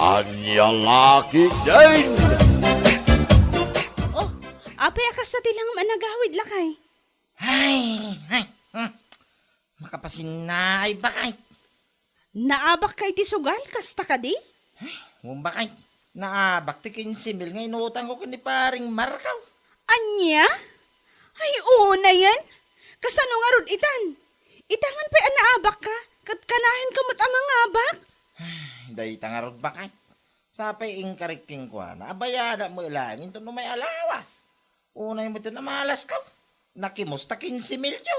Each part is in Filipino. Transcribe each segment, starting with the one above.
Anyang laki din! Oh, apay akas sa tilang managawid lakay. Ay, makapasinay bakay. Naabak kay ti sugal, kasta ka di? Bakay, naabak ti 15,000 nga inutang ko ni paring Markaw. Anya? Ay, una yan. Kasano nga rod itan? Itangan pa naabak ka, kat kanahin kamot ang mga abak. Day tangarod bakay. Sapay ingkariking ko na abayada mo ilangin to no may alawas. Unay mo na malas ka. Nakimusta 15,000 yo.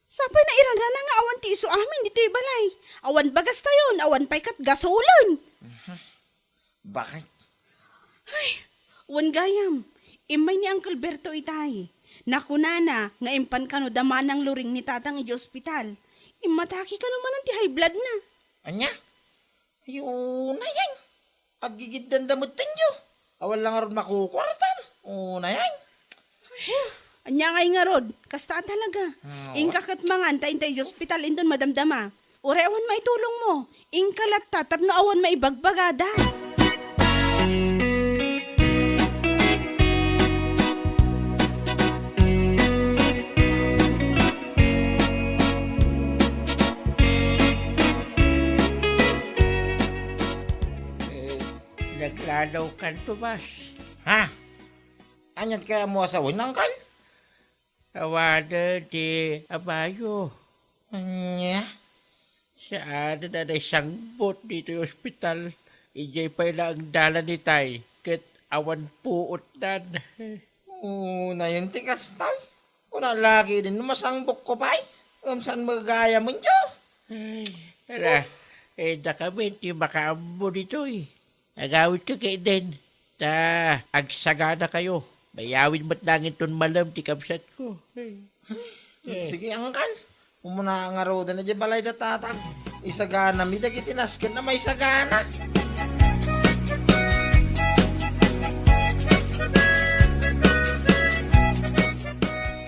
Sapay na iranda na nga awan ti iso amin dito balay. Awan bagas tayon, awan pa'y kat gasolon. Bakit? Wan gayam, imay ni Uncle Berto itay. Nakunana, nga impan kano daman ng luring ni tatang iji ospital. Imataki ka naman ang ti high blood na. Anya? Ayun na yan. Agigid dandamot tinyo. Awal lang aron makukwartan. Una yan. Anya ngay nga rod, kasta talaga. Ingkakat mangan ta intay iji ospital indon madamdama. Ore awan maitulong mo. Ingkalat ta tapno awan maibagbagada. Naglalaw kan Tomas. Ha? Anyat kaya mo asawin ng kal? Tawanan di Abayo. Anya? Saan na isang bot dito yung ospital. Ijay pa na ang dala ni Tay. Kat awan puot nan. Una yun tikas tay. Kuna lagi din masangbok ko pa'y. Saan magaya mo nyo? Ay, tara. Na kami, di makaambo dito eh. Agawit ka kayo din. Agsagana kayo. Mayawin mo't langit ton malam, ti kapsat ko. Sige, angkal. Umuna nga roda na dyan balay da tatang. Isagana, mi dagi tinaskan na may sagana.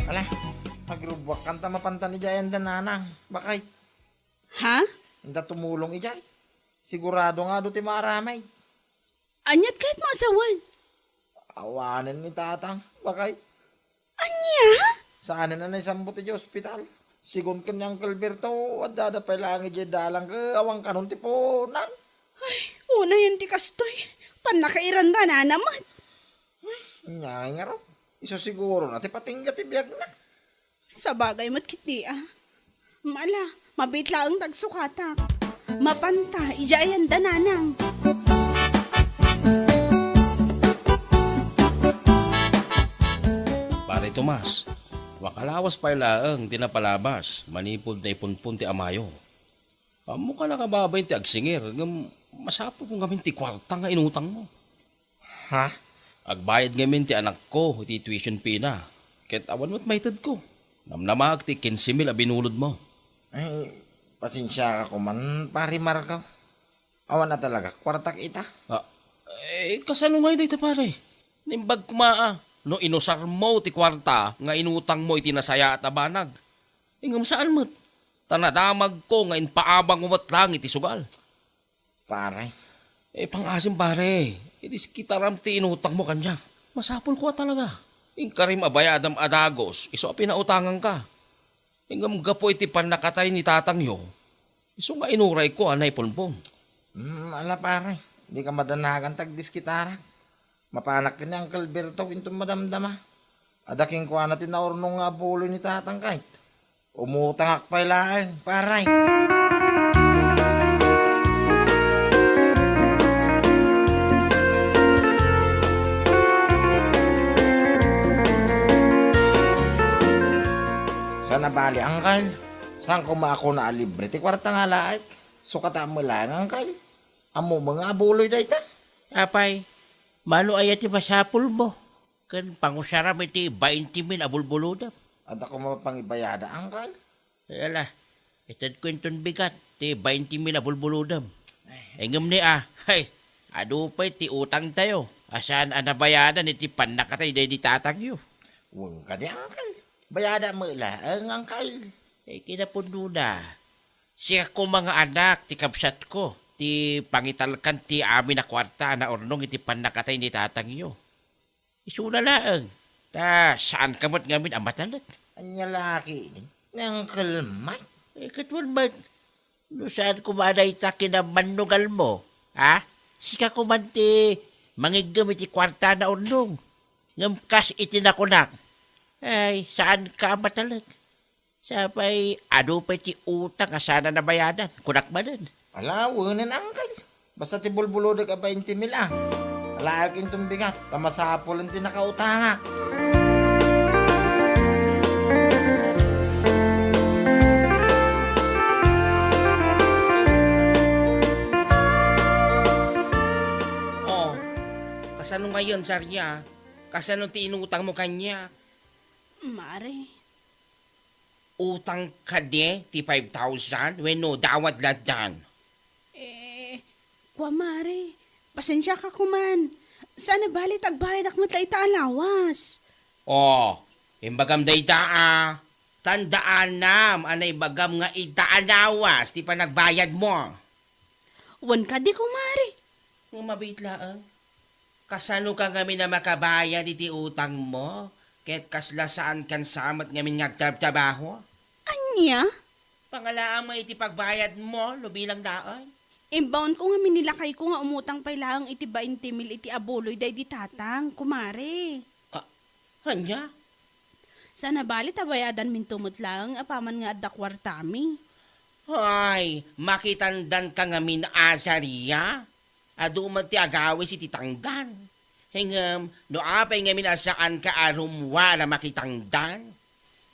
Ala, pagrubwak kanta mapanta ni Jayan da nanang. Bakay, Ha? hindi tumulong ijay. Sigurado nga do ti maramay. Anyat kahit mga asawan. Awanan ni tatang. Bakay, Anya? saan na na isambot ti ospital. Sigon kanyang Calberto, adada pa lang ijay dalang ka, awang kanon ti ponan. Una yan ti kastoy. Tan nakairanda na naman. Nyay nga ro. Iso siguro na ti patingga ti biyag na. Sa bagay mo't kiti Mala, mabitla ang tagsukatak. Mapanta, ijayan dananang. Pare Tomas, wakalawas pa ilaang tinapalabas, manipod na ipunpun ti amayo. Amo ka nakababay ti agsingir, masapo kong gamin ti kwarta nga inutang mo. Ha? Agbayad ngamin ti anak ko, ti tuition fee na. Ket awan mo't maitad ko. Namnamag ti 15,000 abinulod mo. Ay, pasensya ka ko man, pari Markaw. Awan na talaga, kwartak ita. Kasano nga ito pare? Nimbag kumaa. No inusar mo ti kwarta, nga inutang mo iti nasaya at abanag. Ingam saan mo't? Tanadamag ko nga inpaabang umat lang iti sugal. Pare, Pangasim pare, itis kitaram ti inutang mo kanya. Masapol ko talaga. Ingkarim abayadam adagos, iso pinautangan ka. Ingam gapo iti panakatay ni tatangyo. Iso nga inuray ko anay pulpong. ala pare, di ka madanagan tagdis kitara. Mapanak ka ni Uncle Berto into madamdama. Adaking kuha natin na ornong nga buloy ni tatang kahit. Umutangak pa ilaan, paray. Sana bali, Uncle. Saan ko maako na alibre? Ti kwarta nga laik. Sukata mo lang, Uncle. Amo mga buloy da ita. Apay, mano ayat ti masapul mo. Kan pangusara mo iti 20,000 abulbuludap. At ako mapangibayada, Uncle. Ala, itad ko inton bigat, ti 20,000 abulbuludam. Engam ni hay, adupay ti utang tayo. Asan anabayadan iti panakatay day di tatang yo. Huwag ka di, Uncle. Bayada mo lang, Uncle. Kinapundo na. Siya ko mga anak, ti kapsat ko. ti pangitalkan ti amin na kwarta na ornong iti panakatay ni tatang iyo. Isuna laang. Ta saan kamot ngamin ang matalag? Anya laki din. Nang kalmay. Katwan ba? No saan kumanay ta kinamanugal mo? Ha? Sika kumanti mangigam iti kwarta na ornong. Ngamkas iti nakunak. Ay, saan ka matalag? Sapay, ano pa iti utang asana na bayadan? Kunak manan. Ala, wunan angkal. Basta ti bulbulodag a 20,000 ah. Ala, akin itong bigat. Tamasapol ang tinakautanga. Oh, kasano ngayon, Sarya? Kasano ti inutang mo kanya? Mare, Utang ka di, ti 5,000? Weno, dawat ladan. kwa mare, pasensya ka kuman. Sana balit agbayad ak mo tayo alawas. Oh, imbagam da itaa. Tandaan nam, anay bagam nga itaanawas, ti pa nagbayad mo. Wan ka di kumare. Nga mabait lang. Kasano ka ngamin na makabayad iti utang mo? Ket kasla saan kan samat ngamin ngagtrabaho? Anya? Pangalaang may iti pagbayad mo, lubilang daan. Imbaon ko nga minilakay ko nga umutang pa ilang iti 20,000 iti abuloy day di tatang, kumare. Hanya? Sana balit abayadan min tumot lang apaman nga adda kwartami. Ay, makitandan ka ngamin asariya. Adu man ti agawis iti tangdan. Hingam, no apay ngamin asaan ka arumwa na makitangdan.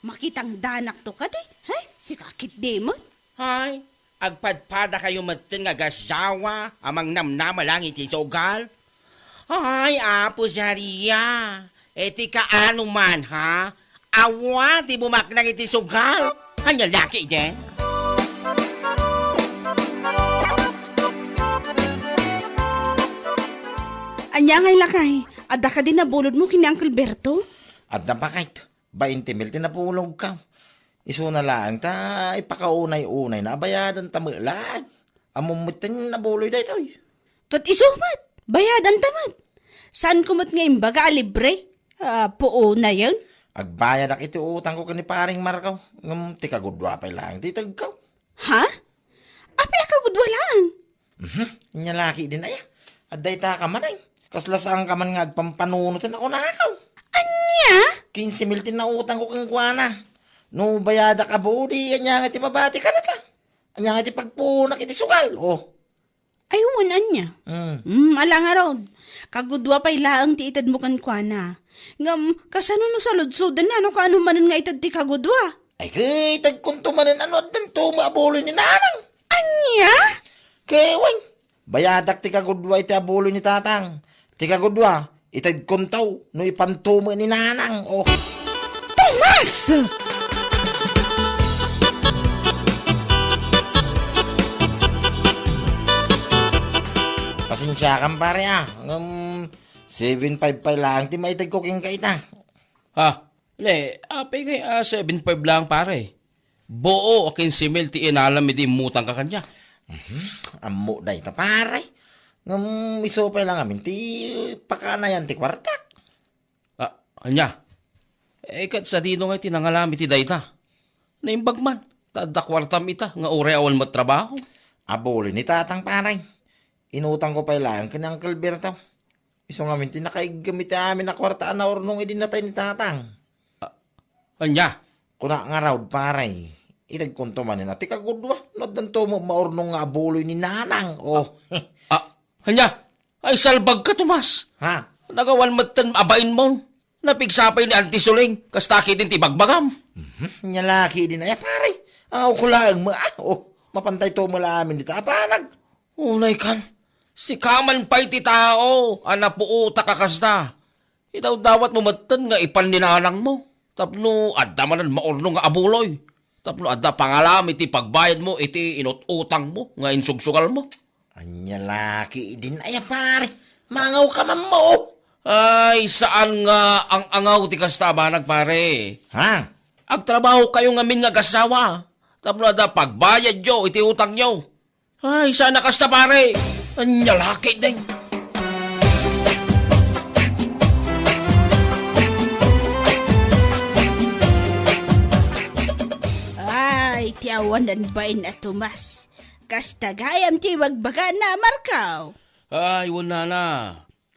Makitang danak to ka di, hay? Si kakit di mo. Hay, agpadpada kayo matin nga gasawa, amang namnama lang iti sogal. Ay, apo Zaria, eti kaano man ha? Awa, ti bumaknang iti sogal. Hanya laki din. Anya ngay lakay, adda ka din nabulod mo kini Uncle Berto? At napakait. 20,000 tinapulog ka. Iso na lang ta ipakaunay-unay na bayadan tamulan. Amumutin na buloy da ito. Kat isumat, bayadan tamad. Saan kumot nga imbaga libre? Puo na yun? Agbayad ak iti utang ko kani paring Markaw. Ngam tika gudwa pa lang di tagkaw. Ha? Apay ka gudwa lang. Nyalaki din ay. Aday ta ka man ay. Kasla saan ka man nga agpampanunutin ako nakaw. Anya? 15,000 na utang ko kang kuwana. No bayada ka budi, anya nga ti mabati ka na ta. Anya nga ti pagpunak iti sugal. Oh. Ay, wanan niya. Ala nga raw. Kagudwa pa ilaang ti itad mo kan kwa na. Ngam, kasano no sa lodsodan na, no kaano manan nga itad ti kagudwa? Ay kay tagkuntumanin ano at danto maabuloy ni nanang. Anya? Kay wang. Bayadak ti kagudwa iti abuloy ni tatang. Ti kagudwa, itad kuntaw no ipantumo ni nanang. Oh. Tomas! Pasensya kang pare ah. 7.5 pa lang ti maitag ko king kaita. Ha? Le, apay kay 7.5 lang pare. Buo o 15,000 ti inalam iti mutang ka kanya. Amo day ta pare. Iso pa lang amin ti pakanayan ti kwartak. Anya? Kat sa dino nga tinangalami ti dayta. Naimbag man, tada kwartam ita, nga ure awan mo trabaho. Abuloy ni tatang paray. Inutang ko pa lang kini Uncle Berto. Iso nga minti nakaigamit amin na kwartaan na ornong idinatay ni tatang. Anya? Kuna nga raw paray. Itag kunto manin at ikagudwa. Nodanto mo maornong nga abuloy ni nanang. Oh. Anya? Ay salbag ka, Tomas. Ha? Nagawan matan abain mo. Napigsapay ni Auntie Suling, kastaki din ti bagbagam. Nyalaki din ay paray. Ang ukulaang mo. Oh. Mapantay to mo amin dito. Apanag. Unay kan. Si kaman pa'y ti tao, anapuuta kakasta. Itaw dawat mo matan nga ipan ninanang mo. Tapno, adda manan maorno nga abuloy. Tapno, adda pangalami ti pagbayad mo, iti inututang mo, nga insugsugal mo. Anya laki din ay pare. Mangaw ka man mo. Ay, saan nga ang angaw ti kasta banag pare? Ha? Agtrabaho kayo nga min nga gasawa. Tapno, adda pagbayad nyo, iti utang nyo. Ay, sana kasta pare. Anyalaki din. Ay, tiyawan dan bain at Tomas. Kasta gayam ti magbaga na Markaw. Ay, wala na.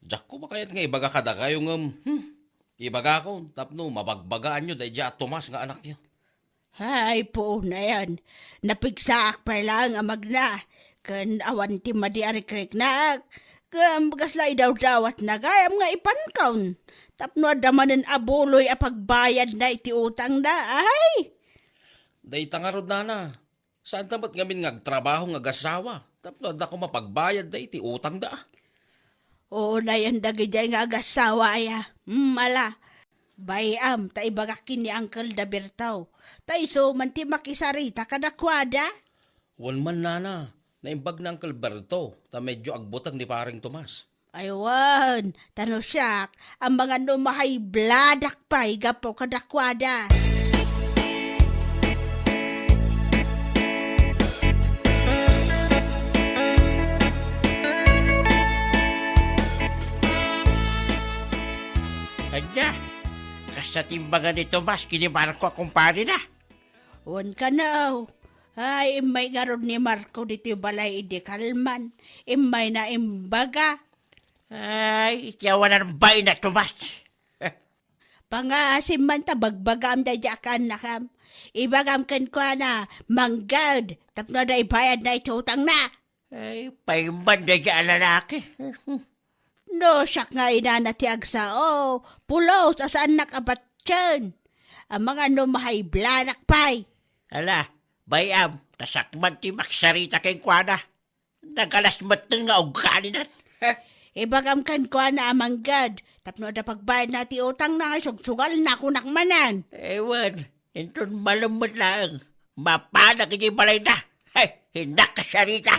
Diyak ko ba kaya't nga ibaga kada kayo ibaga ko, tapno mabagbagaan nyo dahil diya Tomas nga anak niya. Ay, po na yan. Napigsaak pa lang ang magna. Kan awan ti madiarikrek na. Kaslay daw dawat na gayam nga ipankawn. Tapno adamanan abuloy a pagbayad na iti utang na. Ay! Dahil tangarod na. Saan tamat ngamin ngagtrabaho nga gasawa? Tapno da ko mapagbayad dahil ti utang da. Oo na yan dagay nga agasawa ya. Mala. Bayam, ta ibagakin ni Uncle Dabirtaw. Ta iso man ti makisarita kadakwada. Wan man nana. Naimbag na Uncle Berto. Ta medyo agbutang ni paring Tomas. Aywan, tano siyak, ang mga numahay bladak pa, igapo kadakwada. Anya, kasta timbangan ni Tomas, kinibaran ko kumpare na. Wan ka na, ay, imay nga ron ni Marco dito balay idi kalman, imay na imbaga. Ay, itiyawan ng bain na Tomas. Pangasim man ta bagbagam da jakan na kam. Ibagam kan ko na, manggad, tapno da ibayad na itutang na. Ay, paimban na dyan lalaki. No, siyak nga inanatiag sa pulo sa saan nakabatyan. Ang mga numahay blanak pay. Ala, bayam, tasakman ti maksarita kay Kwana. Nagalasmat na nga ugkalinan. Ibagam kan ko na amanggad. Tapno da pagbayad na ti utang na sugsugal na kunakmanan. Ewan, inton malamot lang. Mapanak hindi balay na. Ay, hindak ka sarita.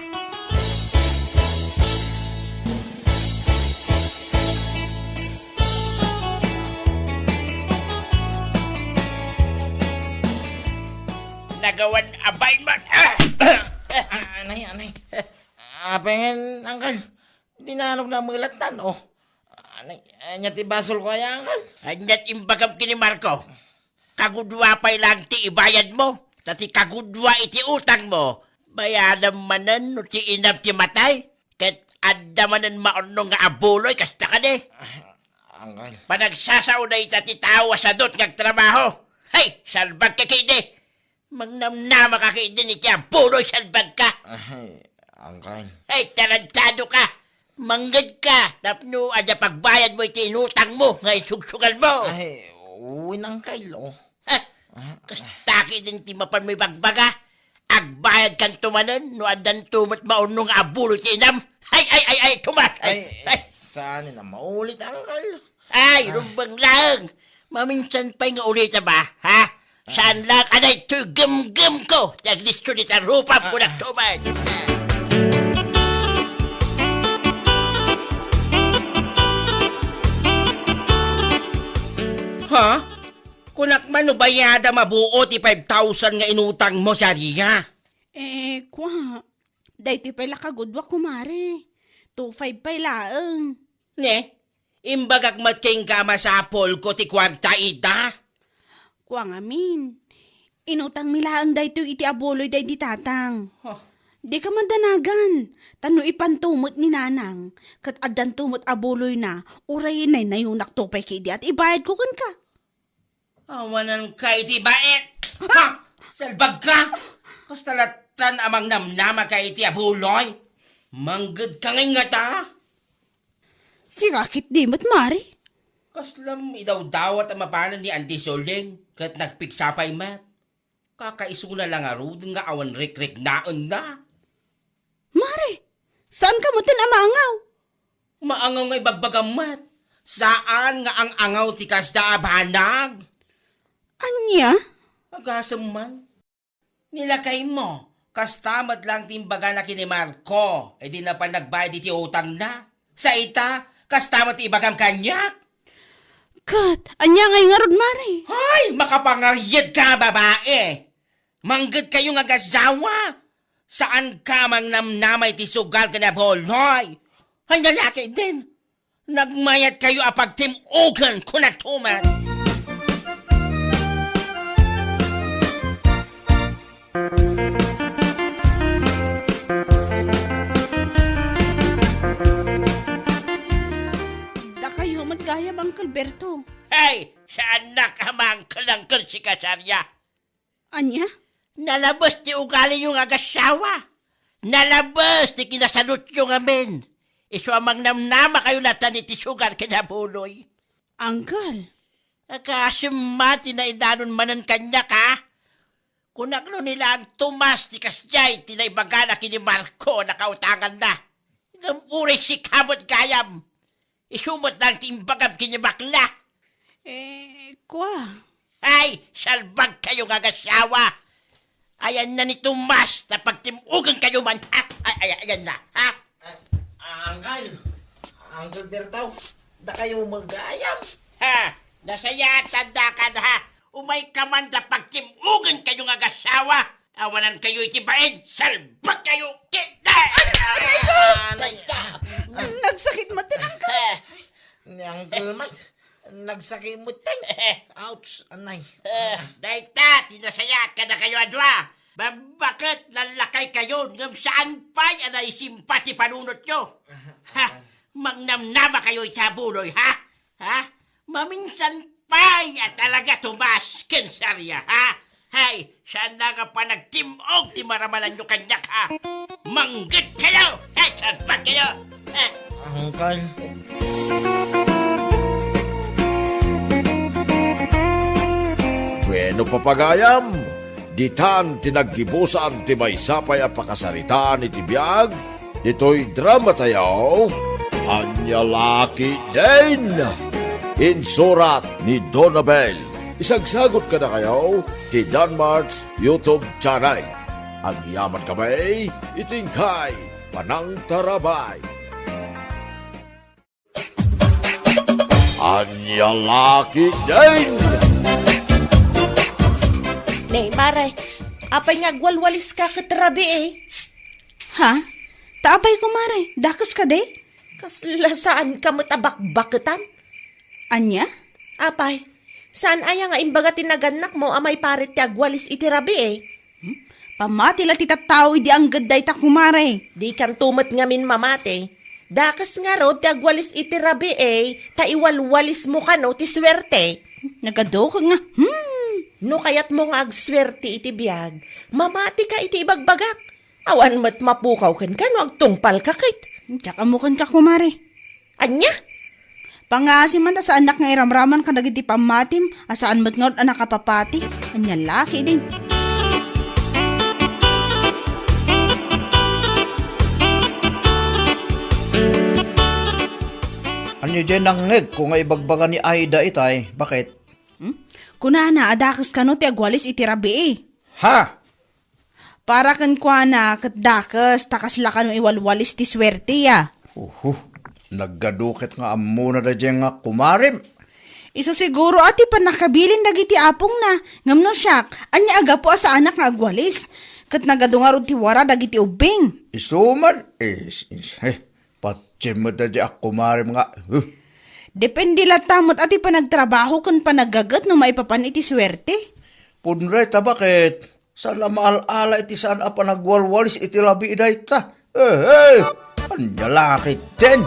Nagawan abayin man. Anay. Pengen, Uncle. Tinanog na mulatan, Anay, ti basol ko ya, Uncle. Anyat imbagam kini Marco. Kagudwa pa'y lang ti ibayad mo. Tati kagudwa iti utang mo. Bayadan manan no ti inam ti matay. Ket adda manan maunong nga abuloy kasta ka de. Uncle. Panagsasaunay ta ti tawa sa dot ngag trabaho. Hay, salbag ka kide. Magnamnama ka kide ni ti abuloy salbag ka. Ay, Uncle. Ay, tarantado ka. Manggad ka. Tapno ada pagbayad mo iti inutang mo. Ngay sugsugal mo. Ay, Uncle, Ha? Kastaki din ti mapan mo'y bagbaga. Agbayad kan tumanan, no adan tumat maunong abulo ti inam. Ay, tumas! Ay, Ay, saan na maulit, Uncle? ay, rumbang lang. Maminsan pa nga ulit ba, ha? Saan lang, anay, tugam-gam ko. Taglisto ni sa rupa ko na tuman. Ha? Kunak man no bayada mabuo ti 5,000 nga inutang mo sa riya. Kwa, dayti pala kagudwa kumare. 2.5 pa ilaang. Ne? Imbagak matking kama sa apol ko ti kwarta ida. Kwa ngamin. Inutang milaang dayto iti abuloy day di tatang. Di ka mandanagan. Tano ipantumot ni nanang. Kat adan tumot abuloy na. Urayin na yung naktupay kidi at ibayad ko kan ka. Awanan kay ti bait. Ha? Salbag ka? Kastalatan amang namnama kay ti abuloy. Manggad ka ngay nga ta. Sirakit di mo't mari. Kaslam idaw dawat ang mapanan ni Auntie Soling. Kat nagpiksapay mat. Kakaisuna lang arud nga awan rik-rik naon na. Mari, saan ka mo tinamaangaw? Maangaw ngay bagbagamat. Saan nga ang angaw ti kasda abanag? Anya? Agasam man. Nilakay mo. Kastamad lang timbaga na kini Marco. E di na pa nagbayad iti utang na. Sa ita, kastamad ti ibagam kanyak. Kat, anya ngay nga rod, Mari. Hay, makapangaryad ka, babae. Manggad kayo nga gazawa. Saan ka mang namnamay ti sugal ka na boloy? Ang lalaki din. Nagmayat kayo apag timugan kung nagtuman. Da kayo magkayam, Uncle Berto. Hey, saan nakamangkalangkal si Kasarya? Anya? Nalabas ti ugali yung agasawa. Nalabas ti kinasalot yung amin. Iso amang namnama kayo natan iti sugal kinabuloy. Uncle, Akasimati na idanon manan kanya ka. Kunakno nila ang Tomas ti Kasjay tinaibagana kini Marco nakautangan na. Ngam uri si kamot gayam. Isumot ng timbagam kini bakla. kwa. Ay, salbag kayo ng agasawa. Ayan na ni Tomas na pagtimugan kayo man. Ha? Ayan na. Ha? Uncle Bertaw, da kayo mag-ayam. Ha? Nasaya tanda ka na ha. Umay ka man na pagtimugan kayo ng agasawa. Awanan kayo itibain. Salbag kayo. Kita! Nagsakit mo din, Uncle. Ni Uncle Mike, nagsakimot tayo. Ouch, anay. Dahil ta, tinasaya ka na kayo adwa. Bakit lalakay kayo? Ngam saan pa'y anay simpati panunot nyo? Ha? Mangnamnama kayo sa buloy, ha? Ha? Maminsan pa'y at talaga Tomas Kensarya, ha? Hay, saan na nga pa nagtimog ti maramalan nyo kanyak, ha? Manggit kayo! Hay, saan pa kayo? Ha? Uncle. Bueno papagayam, ditan tinaggibusan ti may sapay a pakasaritaan iti biyag, ito'y drama tayo, Anyalaki din! Insurat ni Donabel. Isagsagot ka na kayo ti Danmarks YouTube channel. Ang yaman kamay, itingkay, panang tarabay. Anyalaki din! Nay, Mare, apay nga gwalwalis ka katrabi eh. Ha? Taapay ko, Mare. Dakas ka de? Kasla saan ka matabak-baketan? Anya? Apay, saan aya nga imbaga tinaganak mo amay parit ti agwalis itirabi eh? Pamati la ti tattao idi ang gaday ta kumare. Di kan tumat nga min mamate. Dakas nga ro ti agwalis itirabi eh, ta iwalwalis mo ka no ti swerte. Nagado ka nga. No kayat mo nga agswerte iti biyag, mamati ka iti ibagbagak. Awan mat mapukaw kan ka no agtungpal ka kit. Tsaka mukan ka kumare. Anya? Pangasim man ta sa anak nga iramraman ka dagiti pamatim, asaan mat nga anak kapapati. Anya laki din. Ano dyan nangeg kung nga ibagbaga ni Aida itay? Bakit? Kunana, adakas ka no ti agwalis itirabi eh. Ha? Para kan kwa na katdakas, takas la ka no iwalwalis ti swerte ya. Naggadukit nga amuna da dyan nga kumarim. Iso siguro ati pa nakabilin dagiti apong na. Ngam no siyak, anya aga po sa anak nga agwalis. Kat nagadungarod ti wara dagiti ubing. Isuman? Patsim mo da dyan kumarim nga. Depende la tamot ati pa nagtrabaho kan panagagat no maipapan iti swerte. Punreta bakit? Sana maal-ala iti saan apa nagwalwalis iti labi iday ta. Anyalakit din.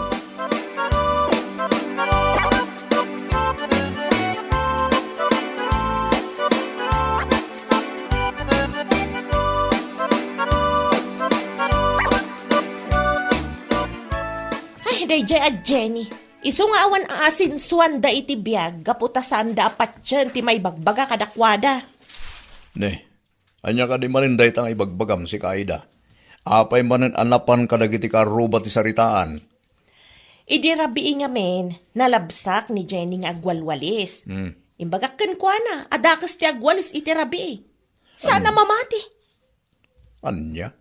Ay, dayjay at Jenny. Isu nga awan ang asin suwanda iti biyag, gaputasan da apat dyan ti may bagbaga kadakwada. Ne, anya ka di maninday tang ibagbagam si Kaida. Apay manin anapan kadagiti karuba ti saritaan. Idirabi nga men, nalabsak ni Jenny nga agwalwalis. Imbagak kan kwa na, adakas ti agwalis iti rabi. Sana mamati. Anya?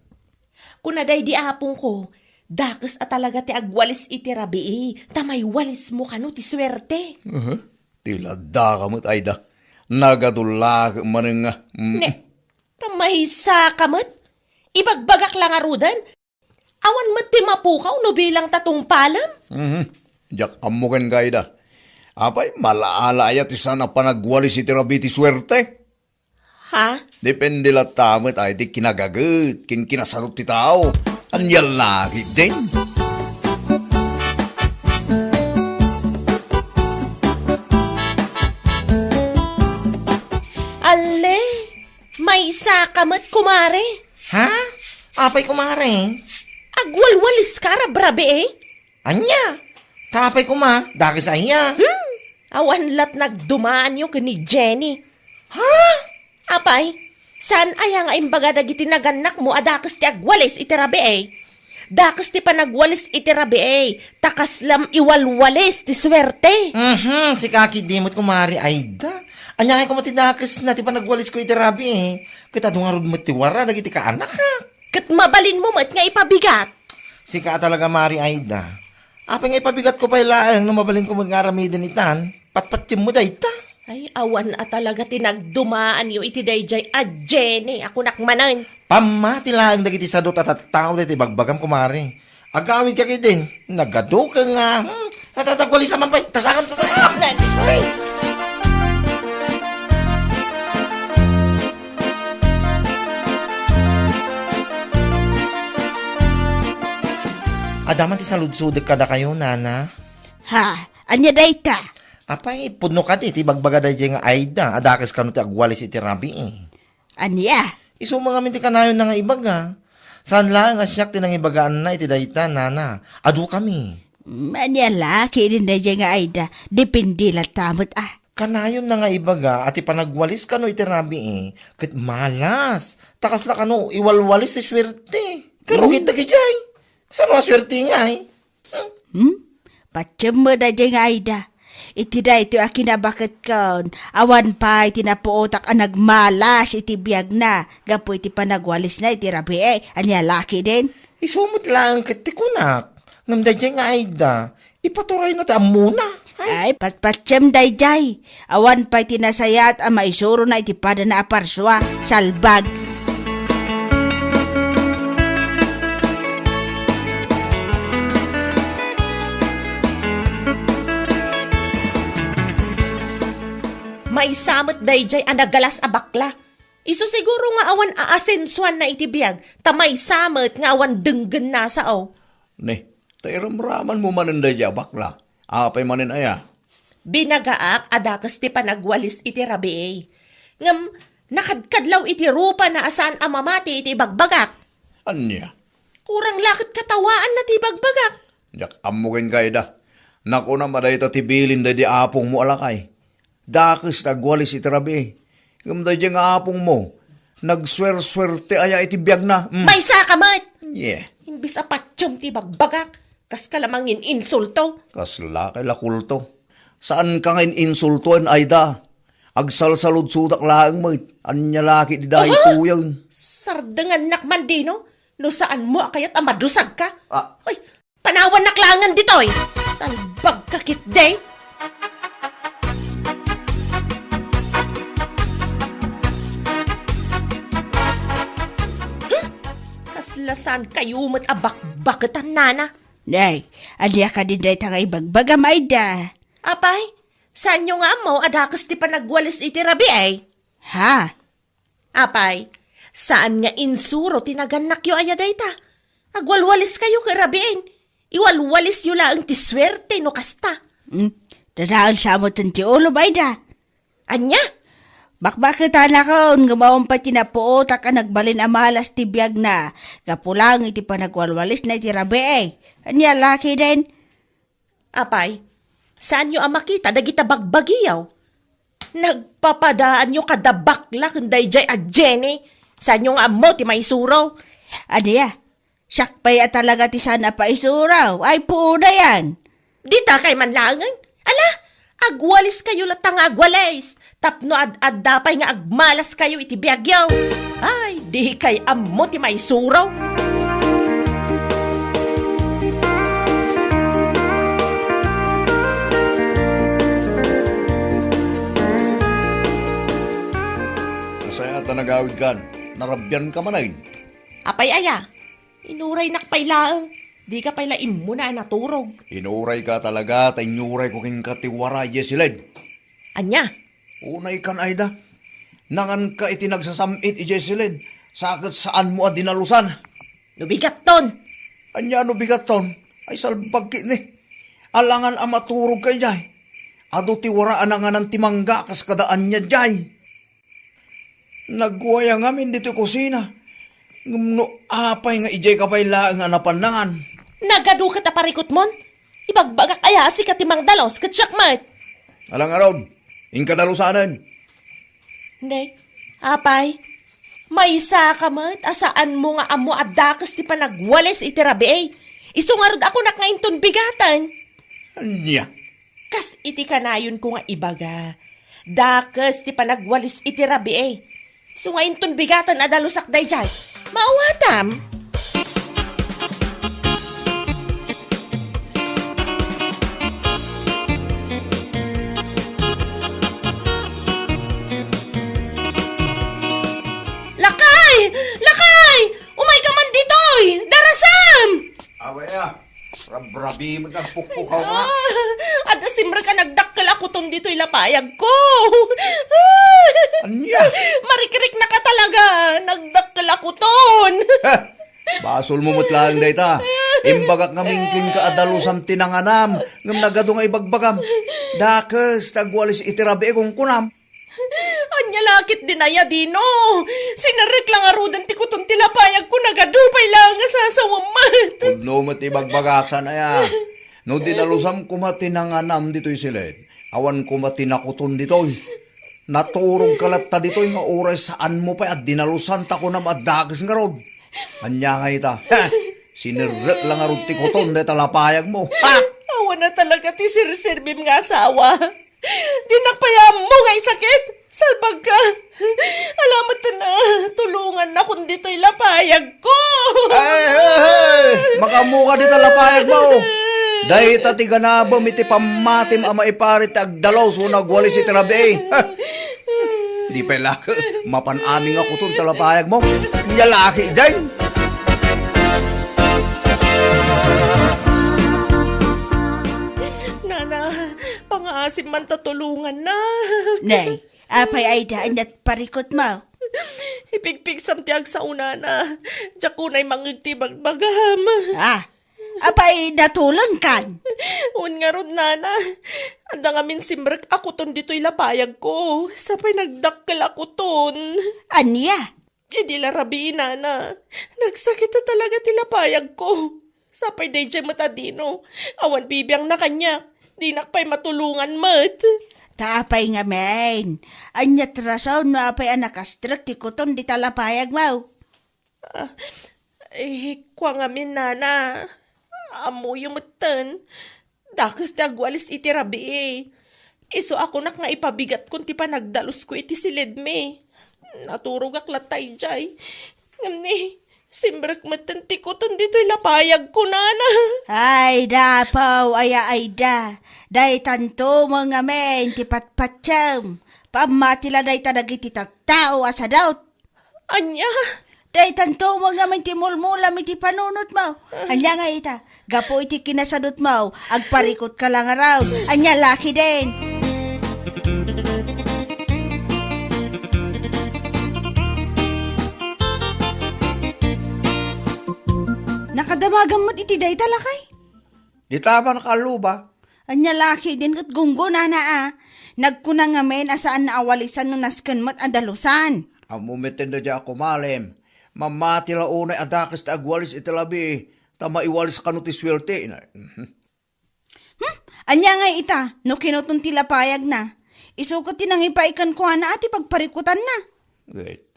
Kunaday di apong ko, dakas at talaga ti agwalis iti rabi. Tamay walis mo kano ti swerte. Tila da kamot Aida. Nagadulag manin nga. Ne, tamay sa kamot. Ibagbagak lang arudan. Awan matimapukaw no bilang tatong palam. Jak amuken kaida. Apay, malaala ti sana panagwalis iti rabi ti swerte. Ha? Depende la tamit ay ti kinagagat, kinasarot ti tao. Anyal lagi din. Ale, may isa kamat kumare. Ha? Apay kumare. Agwalwalis ka brabe eh. Anya? Tapay kuma, daki sa iya. Awan lat nagdumaan yung ni Jenny. Ha? Apay, saan aya nga imbaga dagiti naganak mo adakas ti agwalis iti rabi eh? Dakas ti panagwalis iti rabi eh. Takas lam iwalwalis ti swerte. Si Kaki Dimot kumari Aida. Anya ko matidakis na ti panagwalis ko iti rabi eh. Kita dungarod mo ti wara dagiti ka anak ha. Kat mabalin mo mat nga ipabigat. Si ka talaga Mari Aida. Apay nga ipabigat ko pa ilaang nung mabalin ko nga ramidin itan. Patpatim mo da ita. Ay, awan at talaga tinagdumaan yung iti dayjay a Jenny. Ako nakmanan. Pamati lang dagiti sadot at tao diti bagbagam kumari. Agawid ka kayo din. Nagado ka nga. Natatagwali sa mampay. Tasakam. Ay! Adaman ti saludsudek kada kayo, nana. Ha, anya dayta. Apay, pudno ka di, ti bagbaga da nga Aida. Adakis ka no ti agwalis iti rabi eh. Anya? Iso mga minti kanayon na nga ibaga. Saan lang nga siyak tinang ibagaan na iti dayta, nana. Adu kami. Anya laki din dayjay nga Aida. Depende la tamot ah. Kanayon na nga ibaga at ipanagwalis ka no iti rabi eh. Kat malas. Takas la ka no, iwalwalis ti swerte. Karugit na kijay. Saan mga swerte nga eh? Patsam mo dayjay nga Aida. Iti da ito akinabakat kaon. Awan pa iti napuotak ang nagmalas iti biyag na. Gapo iti panagwalis na iti rabi eh. Anya laki din. Isumot lang kiti kunak. Ngamday dyan nga Aida. Ipaturay na ta muna. Ay, patpatsam dayjay. Awan pa iti nasayat ang maisuro na iti pada na aparswa. Salbag. May samot dayjay a nagalas a bakla. Iso siguro nga awan aasensuan na itibiyag. Tamay samot nga awan denggen na sao. Ne, tairamraman mo manin da bakla. Apay manin aya. Binagaak adakas ti panagwalis iti rabi eh. Ngam, nakadkadlaw iti rupa na asan amamati iti bagbagak. Anya? Kurang lakit katawaan na ti bagbagak. Jak amukin kaida. Naku na madayta tibilin da di apong mo alakay. Dakis tagwalis iti rabi. Gamday di nga apong mo. Nagswer-swerte aya iti biyag na. May sakamat! Yeah. Imbis apatyom ti bagbagak. Kas kalamangin insulto. Kasla kay lakulto. Saan ka ngayon insultuan, Aida? Agsalsalod sudak laang mo. Anya laki di dahi tuyang. Sardangan nakman di no? No saan mo akayat amadusag ka? Ah. Ay, panawan naklangan ditoy. Salbag kakit day. Kaslasan kayo mat abak-bakatan nana. Nay, anya ka din dayta nga ibagbagam Aida. Apay, saan nyo nga mo adakas ti panagwalis iti rabi ay? Ha? Apay, saan nga insuro tinaganak yo aya dayta? Agwalwalis kayo kay rabiin. Iwalwalis yo lang ti swerte no kasta. Dadaan sa mo ti ulo Aida. Anya? Bakbakita na kaon, gumawang pa tinapuot ka nagbalin amalas ti biyag na. Gapulang iti panagwalwalis na iti rabi eh. Anya laki din. Apay, saan nyo ang makita dagita bagbagiyaw? Nagpapadaan nyo kada bakla kanday jay at Jenny. Saan nyo nga mo ti maisuraw? Aniya, sakpay at talaga ti sana pa isuraw. Ay puuna yan. Dita kay manlangan. Ala, agwalis kayo latang agwalis. Tapno ad dapay nga agmalas kayo iti biyagyaw. Ay, di kay amo ti maisuraw. Masaya at nagawid kan. Narabyan ka manayin. Apay aya, inuray nakpay laang. Di ka pala imo na naturog. Inuray ka talaga, tanyuray ko king katiwara, Jessilid. Anya, Unay kan ayda. Nangan ka iti nagsasamit, Jessilid. Sakit saan mo at dinalusan. nubigat ton. Anya no bigat ton, ay salbag ni. Alangan ang maturog kay jay. Ado tiwaraan nga ng timangga kas kadaan niya jay. Nagwaya ngamin dito kusina. Ngumno apay nga ijay kapay laang nga napanangan. Nagadu ka taparikot mon? Ibagbagak kaya si katimang dalos katsyakmat. Alang aron, inkadalusanan. Hindi, apay, may isa ka mat, asaan mo nga amo at dakas ti panagwales itirabi eh. Isungarod ako nak nga inton bigatan. Anya, Kas iti kanayon ko nga ibaga. Dakas ti panagwalis iti rabi eh. So nga inton bigatan adalusak day jay. Mauwatam. Lakay! Lakay! Umay ka man ditoy! Darasam! awaya, rabrabi magkagpukpukaw nga. Ada simra ka nagdakkel ako ton dito'y lapayag ko. Anya, Marikirik na ka talaga. Nagdakkel ako ton. basol mo mutlang dayta. Imbagak nga mingking ka adalusam tinanganam. Ngam nagado nga ibagbagam. Dakes, tagwalis itirabi kong kunam. Anya lakit dinaya dino. Sinarik lang arudan ti kuton tilapayag ko nagadupay lang nga sasawamat. Udno mo ti bagbagaksan aya. No dinalusam kumati nanganam dito'y silid. Awan kumati nakuton dito'y. Naturong kalat ta dito'y nga oras saan mo pa at dinalusan ta ko na madakis nga rod. Anya nga ita. Sinirret lang arod ti kuton de talapayag mo. Ha! Awa na talaga ti sirsirbim nga asawa. Dinakpayam mo nga sakit. Salbag ka. Alamat na. Tulungan na kung dito'y lapayag ko. Hey! Makamuka di talapayag mo. Dahil tatiga na ba iti pamatim ama iparit agdalaw so nagwalis iti rabi. Di pala mapanaming ako itong talapayag mo. Nyalaki dyan. Nana, pangasim man tatulungan na. Nay, apay ay daan at parikot mo. Ipigpigsam tiag sa una na. Diyak ko na'y mangigtibag bagam. Apay natulong kan. Un nga rod, nana. Anda nga min simrek ako ton dito'y lapayag ko. Sapay nagdakkel ako ton. Anya? Di larabi, nana. Nagsakit na talaga ti lapayag ko. Sapay day dyan matadino. Awan bibiyang na kanya. Di nakpay matulungan mat. Tapay nga men. Anya trasaw no apay anakastrak ti kuton di talapayag mo. Kwa nga min, nana. Amo yung matan. Dakas ti agwalis iti rabi eh. Iso ako nak nga ipabigat kung ti panagdalos ko iti silid me. Naturog aklatay jay. Ngamni, simbrak matan ti kuton dito'y lapayag ko, nana. Ay da paw ay da. Day tanto mga men ti patpatsam. Pamatila day tanagiti tattao asa daw. Anya? Day tanto mga men ti mulmula iti panunot mo. Anya nga ita. Gapo iti kinasadot mo. Agparikot ka lang araw. Anya laki din. Nakadamagan mo't iti day talakay. Di tama nakaluba. Anya laki din kat gunggo na. Nagkunang ngamen asaan na awalisan no nasken mo't adalusan. Amumitin na dyan ako malim. Mamati la unay adakas ta agwalis italabi. Tama iwalis ka no ti swerte. Anya nga ita, no kinutong tilapayag na. Isukot tinangipaikan ko na ati pagparikutan na.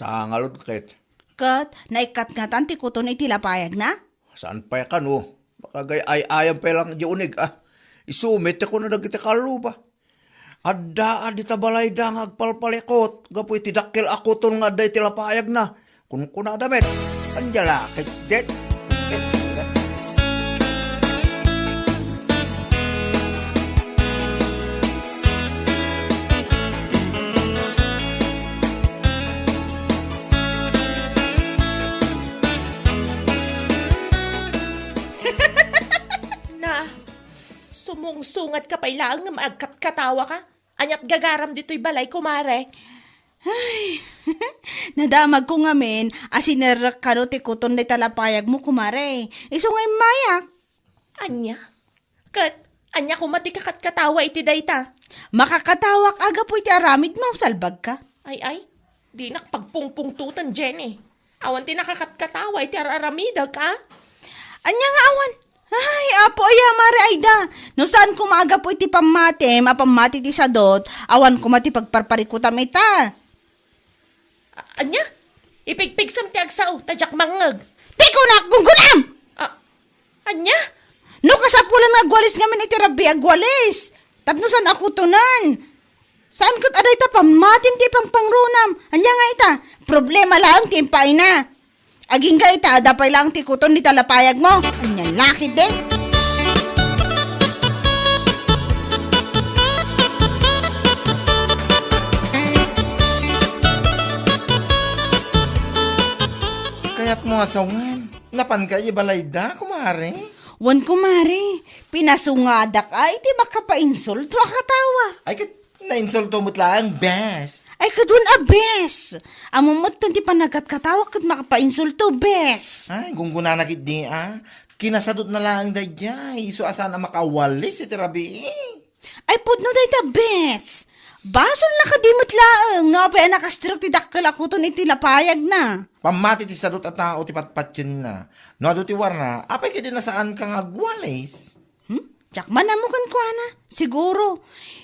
Tangalod ket. Kat, naikat nga tanti kuton ay tilapayag na. Saan pa ka no? Baka gay ayam pa lang di unig Isumit ko na nagiti kaluba. Adda di tabalay da nga agpalpalikot. Gapoy tidakil ako ton nga day tilapayag na. Kung kuna damit. Anjala ket det. Sumungsungat ka pa ilang nga maagkat-katawa ka. Anyat gagaram dito'y balay, kumare. Nadamag ko nga men, asinerak ka no ti kuton na talapayag mo kumare. Iso nga mayak. Anya? Anya kumati kakat-katawa iti dayta. Makakatawak aga po iti aramid mo, salbag ka. Ay, di nakpagpungpungtutan, Jenny. Awan ti nakakat-katawa iti araramidag ka. Anya nga awan. Ay, apo aya mare ayda. No saan kumaga po iti pamate, mapamati ti sadot, awan kumati pagparparikutam ita. Anya? Ipigpigsam ti agsaw, tadyak mangag. Di ko na gunggunam! Anya? No kasapulan agwalis ngamin iti rabi agwalis. Tapno saan ako tunan? Saan ko't aday ta pamatim ti pangpangrunam? Anya nga ita, problema lang ti impay na. Aging ka ita, adapay lang ti kuton ni talapayag mo. Anya lakit din. Kaya't mo asawan. Napan ka ibalay da, kumare. Wan kumari, pinasungadak ay ti makapainsulto akatawa. Ay, kat na-insulto mo't lang, bes. Ay kadun a bes. Amumot ti panagat katawa kat makapainsulto bes. Ay, gungguna na kit di Kinasadot na lang da jay. So asan na makawalis iti rabi Ay pudno day ta bes. Basol na kadimot laeng, no pa nakastrok ti dakkel ako to iti lapayag na. Pamati ti sadot at tao ti patpatyan na. No, ado ti warna, apay ka din na saan ka nga gwalis. Tsak manamukan ko na. Siguro.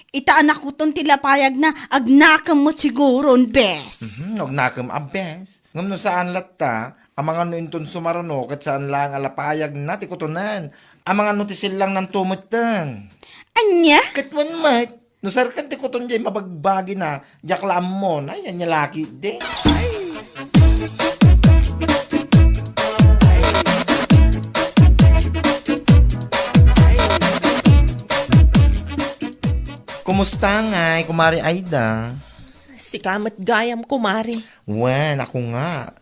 Itaan ako ton ti lapayag na agnakam mo siguro, bes. Nog nakam abes. Ngam no saan latta, ang mga no inton sumarano, kat saan lang alapayag na ti kutunan. Ang mga no ti silang ng tumutan. Anya? Katwan mat, no sarkan ti kuton jay mabagbagi na, jaklam mo na, yan niya laki de. Kumusta nga, kumari Aida? Si kamat gayam, kumare. Wen, ako nga.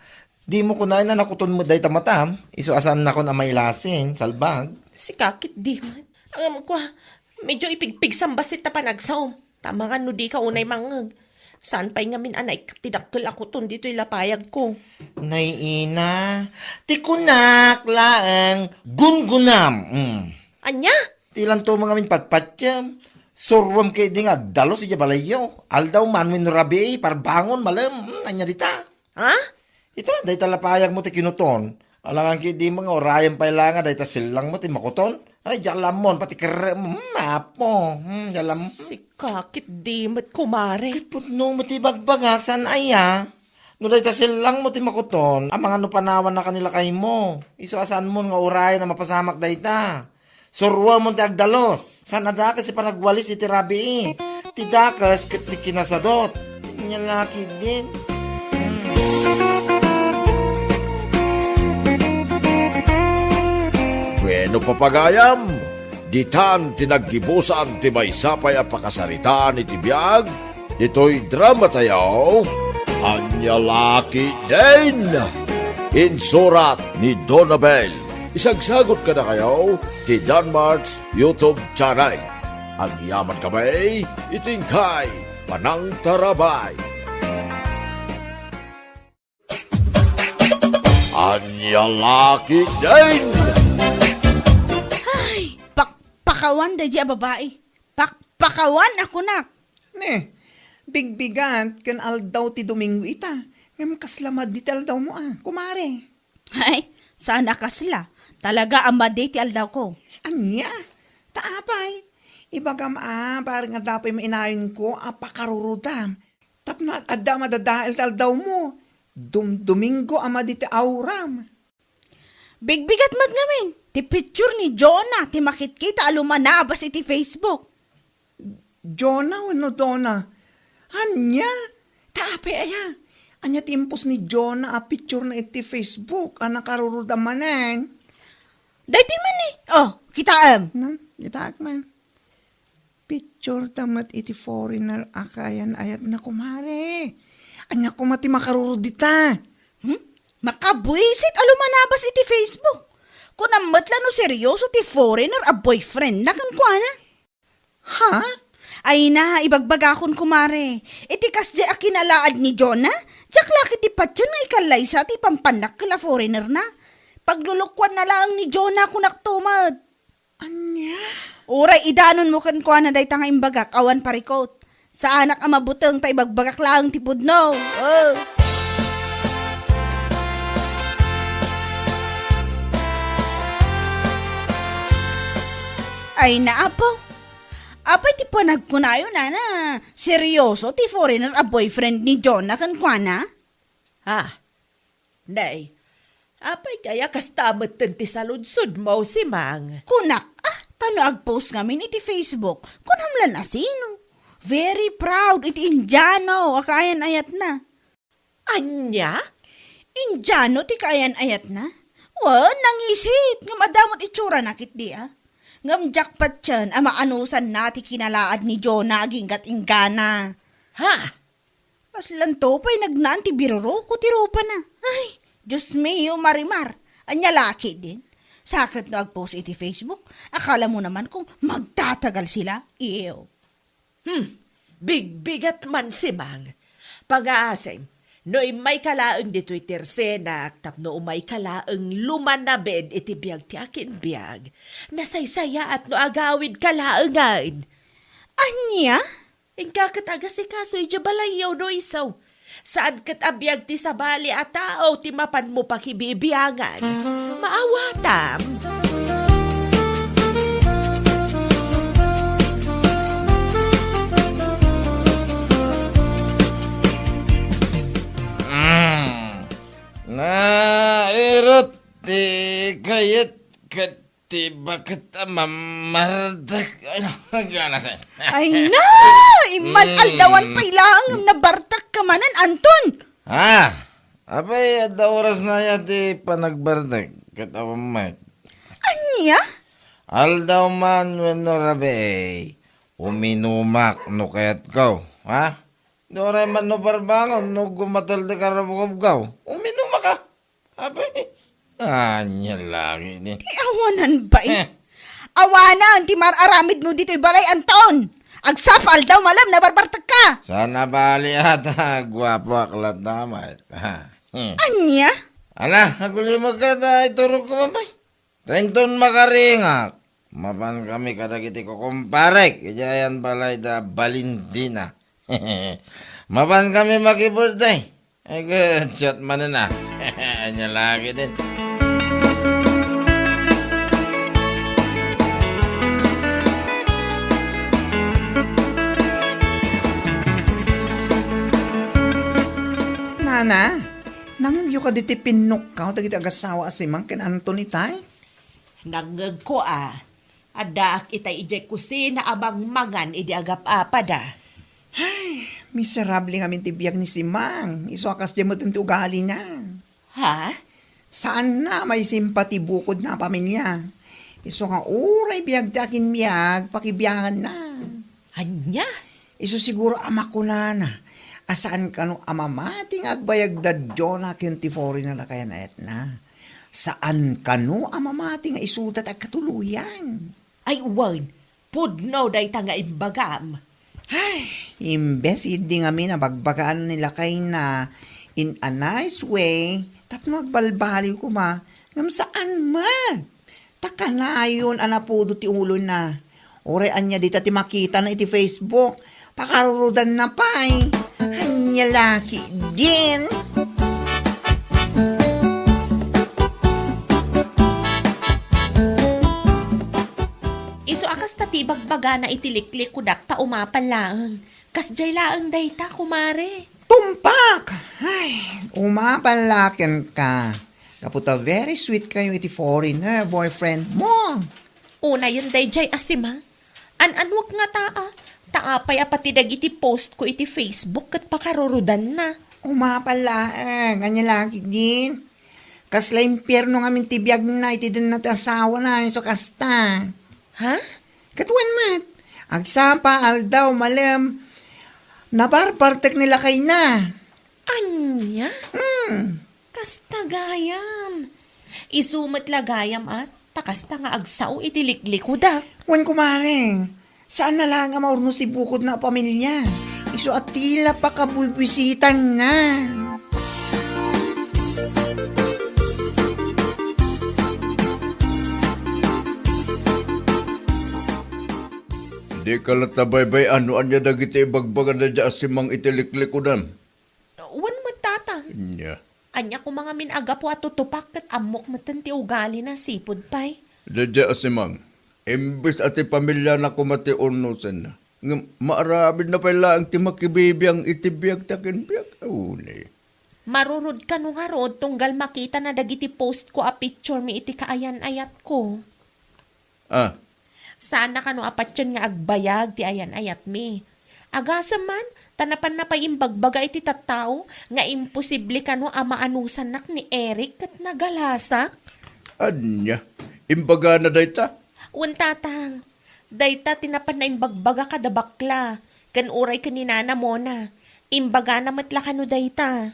Di mo kunain na nakuton mo day tamatam. Iso asan na ko na may lasin, salbag. Si kakit di man. Ang ko, medyo ipigpigsam basit na panagsaw. Tama nga no di ka unay mangag. Saan pa'y ngamin anay katidakkel ako ton dito'y lapayag ko. Naiina, tikunak laang gungunam. Anya? Tilan to mga min patpatyam. Surwam kay di nga agdalo si Jabalayo. Aldaw manwin rabi, parbangon malam. Anya dita. Ha? Ita, day talapayag mo ti kinuton. Alangan kay di mga orayan pa ilangan, day ta silang mo ti makuton. Ay, jalamon, pati kere mo, mapo. Jalam. Si kakit di mat, kumare. Put no, mo ti bagbagasan aya. No, day ta silang mo ti makuton. Ang mga no panawan na kanila kay mo. Iso asan mo nga orayan na mapasamak day ta. Surwa mo ti agdalos. Sana dakas si panagwalis iti rabi. Ti dakas kit ti kinasadot. Nyalaki din. Bueno papagayam, ditan tinaggibusan ti maysapay a pakasaritaan iti biag, dito'y drama tayaw, anya laki din. Insurat ni Donabel. Isagsagot ka na kayo ti Danmarks YouTube channel. Ang yaman kamay, itingkay, panang tarabay. Anya laki din. Ay, pakawan da diya babae. Pakawan ako nak. Ne, bigbigan kan aldaw ti Domingo ita. Ngam kaslamad di aldaw mo kumare. Ay, sana kasla. Talaga amade ti aldaw ko. Anya, taapay. Ibagam parang nga dapay mainayon ko, pakarurudam. Tapno at adda madadael ti aldaw mo. Domingo amadi ti auram. Bigbigat mad ngamin. Ti picture ni Jonah, ti makitkita alumanabas iti Facebook. Jonah wano Donna. Anya, taapay aya. Anya timpos ni Jonah picture na iti Facebook, nakarurudam manan. Dati man eh. Oh, kitaam. Itak man. Picture tamat iti foreigner akayan ayat na kumare. Anya ko mati makarurudita. Makabuisit alumanabas iti Facebook. Kunamat lang no seryoso ti foreigner a boyfriend na kan kwa na. Ha? Ay na, ibagbagakon kumare. Iti kasdi a kinalaad ni Jonah, jak laki ti patyan nga ikalay sa ti pampanak kala foreigner na. Paglulukwan na lang ni Jonah kunak tumad. Anya? Uray, idanon mo kan kwa na day tanga imbagak, awan parikot. Sa anak ang mabutang tay bagbagak lang ti pudno. Oh. Ay naapo. Apay ti panagkunayo na na. Seryoso ti foreigner a boyfriend ni Jonah kan kwa na? Ha? Nay, apay kaya kastamot ti saludsod mo si Mang. Kunak, tano agpost ngamin iti Facebook. Kunamlan na sino. Very proud iti Indiano, akayan ayat na. Anya? Indiano ti kaayan ayat na? Nangisit, nga madamot itsura nakit di Ngam jackpot tiyan, ama anusan na ti kinalaad ni Jonah aginggat ingana. Ha? Aslan to pa'y nagnaan ti biroro ko ti rupa na. Ay, Diyos mio marimar, anya laki din. Sakit na agpost iti Facebook, akala mo naman kung magtatagal sila, iyo. Big-bigat man si Mang. Pag-aaseng, no'y may kalaang dito'y tersenak, tapno umay kalaang lumanabed iti biyag ti akin biyag. Nasaysaya at no agawid kalaangan. Anya? Ingka kataga si kaso'y jabalayaw no isaw. Saan kat abiyag ti sabali at tao ti mapan mo pakibibiyangan. Maawatam. Nairot ti kayat kati bakit mamardak. Ano, gana sa. Ay na! Imal-aldawan pa ilang nabartak ka manan, Anton! Ha? Abay, ada oras na yati panagbardak. Katawang mat. Anya? Aldaw man wenno rabe. Uminumak no kayat kaw. Ha? Doray man no barbangon no gumatal de karabugab kaw. Uminumak ka. Abay. Anya lagi ni. Ti awanan ba Awanan, ti mararamid mo dito'y balay, Anton! Agsapal daw malam na barbartak ka! Sana bali ata. Gwapo aklat naman. Anya? Ala, agulimag ka da. Iturog ko mabay. Trenton makaringak. Mapan kami kadagiti ko kumparek. Ijayan balay da Balindina. Mapan kami maki-birthday. Ay good, shot man na. Anya lagi din. Nana, nang diyo ka diti pinok ka, dagiti agasawa si Mang ken Anthony tay? Nangag ko Adak itay ijay kusina abang mangan idi agap apada. Miserable nga tibiyag ni si Mang. Iso akas di mo tinti ugali na. Ha? Saan na may simpati bukod na pamilya? Iso nga uray biyag dakin miyag, pakibiyangan na. Anya? Iso siguro ama ko na. Asaan ka no amamating agbayag dadyo na kintifori na lakaya na etna. Saan ka no amamating isutat ag katuluyan. Ay uwan, pudno day tanga imbagam. Imbes hindi nga minabagbagaan nila kay na in a nice way, tapno agbalbaliw ko ma, ngam saan man. Takanayon anapudo ti ulo na. Ore anya dita ti makita na iti Facebook, pakarurudan na pay. Anya laki din. Iso akas tatibagbaga na itiliklik kudak ta umapan laang. Kasjay laang day ta kumare. Tumpak! Ay, umapalakin ka. Kaputa very sweet kayo iti foreigner boyfriend mo. Una yun day jay asimang. An-anwag nga taa. Taapay apati iti post ko iti Facebook at pakarurudan na. Umapalaang, kanya laki din. Kasla impyerno nga tibiyag na iti din na asawa na so kasta. Ha? Katuan mat. Agsapa aldaw malam. Nabarbartek nila kay na. Anya? Kastagayam. Isumat lagayam at takas na nga agsaw itilikliko da. Wan kumare, saan na lang ang maurno si bukod na pamilya? Iso at tila pa kabubisitan na. Di ka latabaybay ano anya dagiti ibagbagan na dya asimang itiliklikudan. Wan matata. Nya. Anya ko mga minaga po at tutupak kat amok matan ti ugali na sipod pay. Dadya asimang, imbis ati pamilya na kumati unusan na. Maarabid na pala ang timakibibiyang itibiyag takinbiyag. Unay. Marurod ka nung harod tunggal makita na dagiti post ko a picture mi iti kaayan ayat ko. Ah, Sana ka no apatyon nga agbayag ti ayan ayat mi. Agasa man, tanapan na pa imbagbaga iti tattao nga imposible ka no amaanusan nak ni Eric kat nagalasak. anya. Imbaga na dayta. Untatang, dayta tinapan na imbagbaga kada bakla. Kan uray ka ni nana mo na. Imbaga na matla ka no dayta.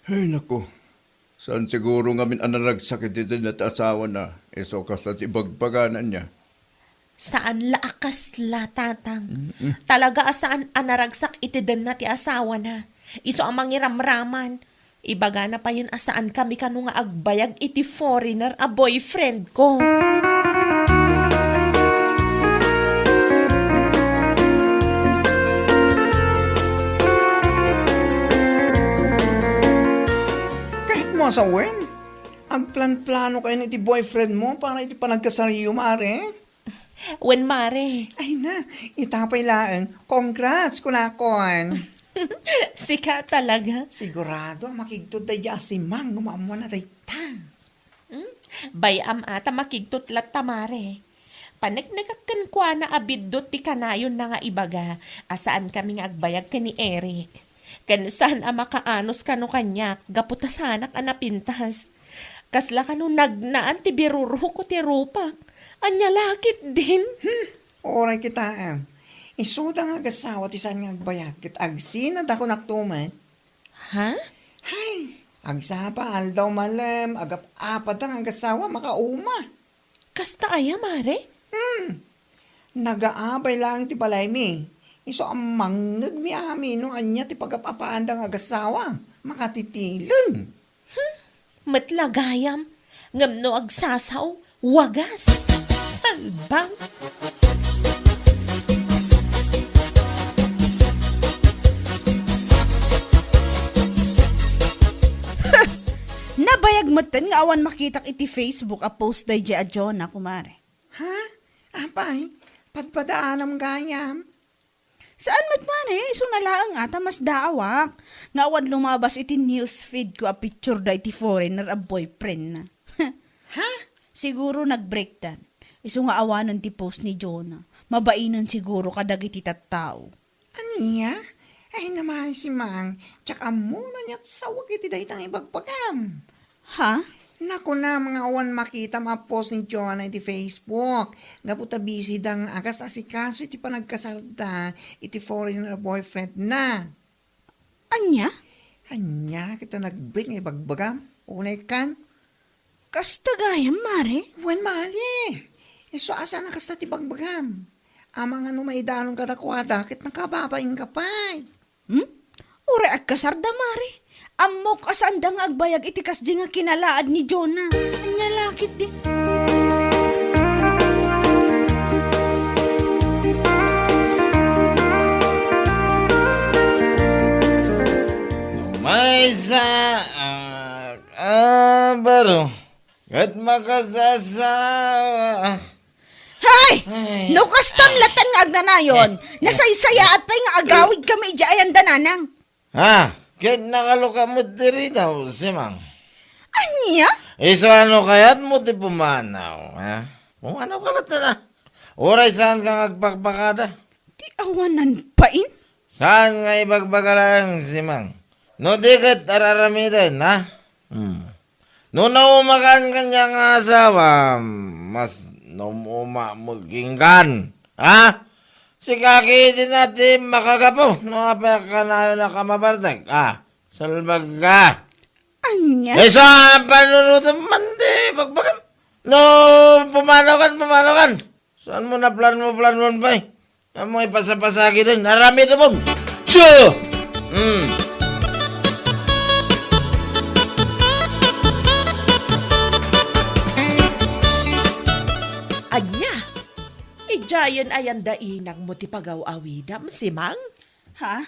Ay, naku. Saan siguro nga min anaragsakit ito na asawa na. Eso kaslat ibagbaganan niya. Saan laakas la tatang? Talaga asaan anaragsak iti den na ti asawa na. Iso ang mangiramraman. Ibaga na pa yun asaan kami kanu nga agbayag iti foreigner a boyfriend ko. Kahit mo sa wen, ang plan-plano kayo ni ti boyfriend mo para iti panagkasariyo, mare. Wen mare, Ay na, itapay laang. Congrats, kunakon. sika talaga. Sigurado, makigtod da yasimang, numamuan na dayta. Bayam ata makigtutlat tamare. Panagnagakan kwa na abiddot ti kanayon na nga ibaga, asaan kami nga agbayag ka ni Eric. Kansan a makaanos kano kanya, gaputasanak a napintas. Kasla kano nagnaan ti biruro ko ti rupak. Anya lakit din. Oray kita, isuda nga gasawa ti saan nga agbayag, kit agsin na dako naktuman. Ha? Hay, agsapa aldaw malam, agap apat ang agasawa makauma. Kasta aya mare? Nagaabay lang ti balay mi. Iso ang mangnag mi amin no anya ti pagapapaan ang agasawa. Makatitileng. Matlagayam. Ngamno agsasaw. Wagas. Salbang. Nabayag mo ten nga awan makitak iti Facebook a post day a Jonah, kumare. Ha? Apay, padpadaanam gayam. Saan mat mare? Iso na laang ata mas daawak. Nga awan lumabas iti newsfeed ko a picture da iti foreigner a boyfriend na. Ha? Siguro nag-breakdown. Iso nga awanan ti post ni Jonah. Mabainan siguro kadag iti tattao. Aniya? Ay naman si Mang, tsaka muna niya't sawag iti daytang ibagpagam. Ha? Naku na, mga awan makita ma-post ni Joanna iti Facebook. Gaputa busy dang agas asikaso iti panagkasalda iti foreigner boyfriend na. Anya? Anya, kita nag-break nga ibagbagam. Unay kan? Kasta gayam, mare? Wen mali. Iso asa na kasta ti bagbagam. Amang ano maidanong kadakwada, kit nakababaing kapay. Ure at kasarda, mare. Amok asandang agbayag iti kasdi nga kinalaad ni Jonah. Anya lakit di. May sa... baro. Kat makasasawa. Hay! No kastam latan nga agnanayon. Nasaysaya at pa'y nga agawid kami ayan dananang. Ha? Kat nakaluka mo diri daw, Simang. Anya? Iso ano kaya't mo di pumanaw, ha? Pumanaw ka lang na. Oray saan ka agpagpakada? Di awanan pain? Saan nga ibagbaga lang, Simang? No di kat araramidan, ha? No naumakan kanyang asawa, mas numuma maginggan, ha? Si kaki din natin makagapo, no apek ka na yun na kamabartag, ha? Salbag ka. Anya? Eso ang panunutan mandi bagbagam. No, pumanaw kan. Saan mo na plan mo ba eh? Ang mga ipasapasagi din, narami ito mo. Siya! Anya, ijayan ayan dainang mo ti pagaw-awidam, si Mang? Ha?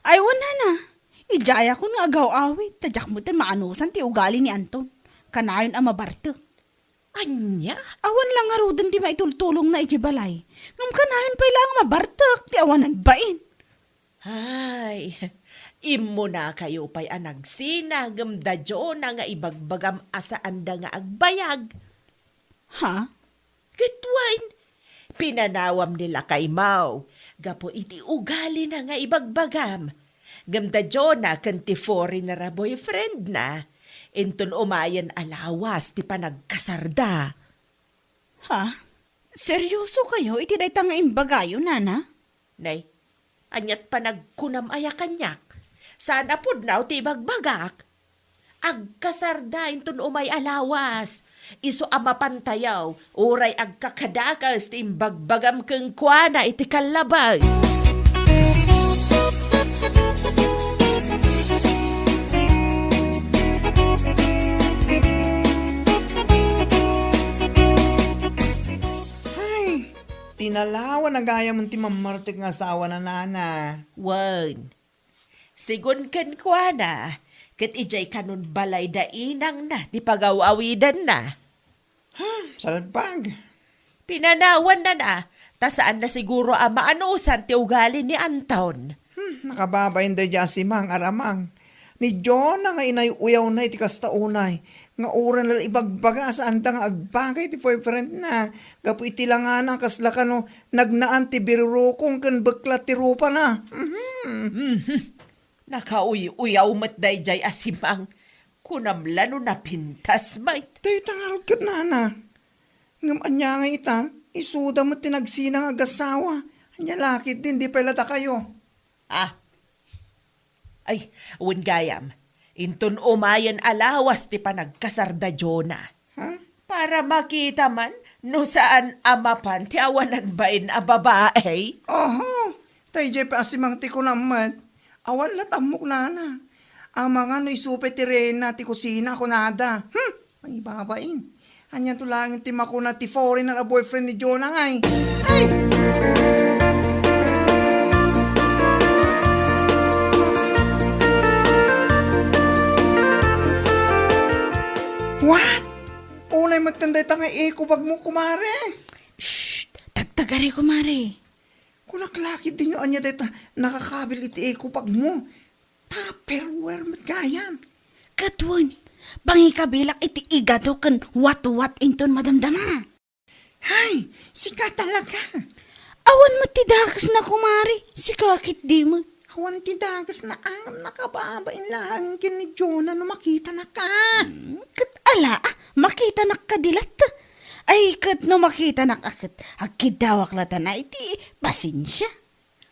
Ay, wala na. Ijaya ko nga agaw-awit. Tadyak mo tayo maanusan ti ugali ni Anton. Kanayon ang mabarto. Anya? Awan lang nga rodan di maitultulong na ijibalay. Ngam kanayon pa ilang mabartok. Ti awanan bain. Ay, imo na kayo pa'y anagsinagam da na nga ibagbagam asaan da nga agbayag. Ha? Gitwain, pinanawam nila kay Mau. Gapo iti ugali na nga ibagbagam. Gamda na kanti foreigner na boyfriend na. Inton umayan alawas ti panagkasarda. Ha? Seryoso kayo? Iti day tanga imbagayo, nana? Nay, anyat panagkunam aya kanyak. Sana pud naw ti bagbagak. Agkasarda inton umay alawas. Iso amapantayaw, uray agkakadakas ti imbagbagam keng kuana iti kalabas. Ay, tinalawan na gaya mong ti mamartik nga asawa na nana. Wan. Sigun ken kuana, ket ijay kanun balay da inang na ti pagawawidan na. Salpag. Pinanawan na, ta saan na siguro ang maanusan ti ugali ni Anton. Nakababayin da dya si Mang Aramang. Ni John na nga inay uyaw na iti kastaunay. Nga oran na ibagbaga saan da nga agbagay ti boyfriend na. Gapu iti lang nga na kasla ka no nagnaan ti birurukong kan baklat ti rupa na. Nakauyaw mat dayjay asimang. Kunamlano na pintas mait. Tayo tangarod kat nana. Ngam anya nga ita, isuda mo tinagsinang agasawa. Anya lakit din, di palata kayo. Ah. Ay, wen gayam. Inton umayan alawas ti panagkasarda na. Ha? Para makita man no saan amapan ti awanan bain a babae. Oho, tayo jay pa asimang ti kunamat. Awan latamok nana. Ang mga no isupe ti rena ti kusina kunada. Ay babain. Anya tulangin ti makuna ti foreigner a boyfriend ni Jonah ngay. Ay! What? Unay magtanday tanga eko bag mo kumare. Shh! Tagtagari ko, Mari. Kunaklakit din yung anya deta nakakabil iti eko pag mo. Tupperware matgayan. Katwan, bangi kabilak iti igado kan wat-wat inton madamdama. Hay, sika talaga. Awan mo tidakas na kumari, si kakit di mo. Awan ti dagas na angam nakababain lang kin ni Jonah no makita na ka. Kat ala, makita nak kadilat. Ay, kat no makita nak akit, agkidawak lata na iti pasensya.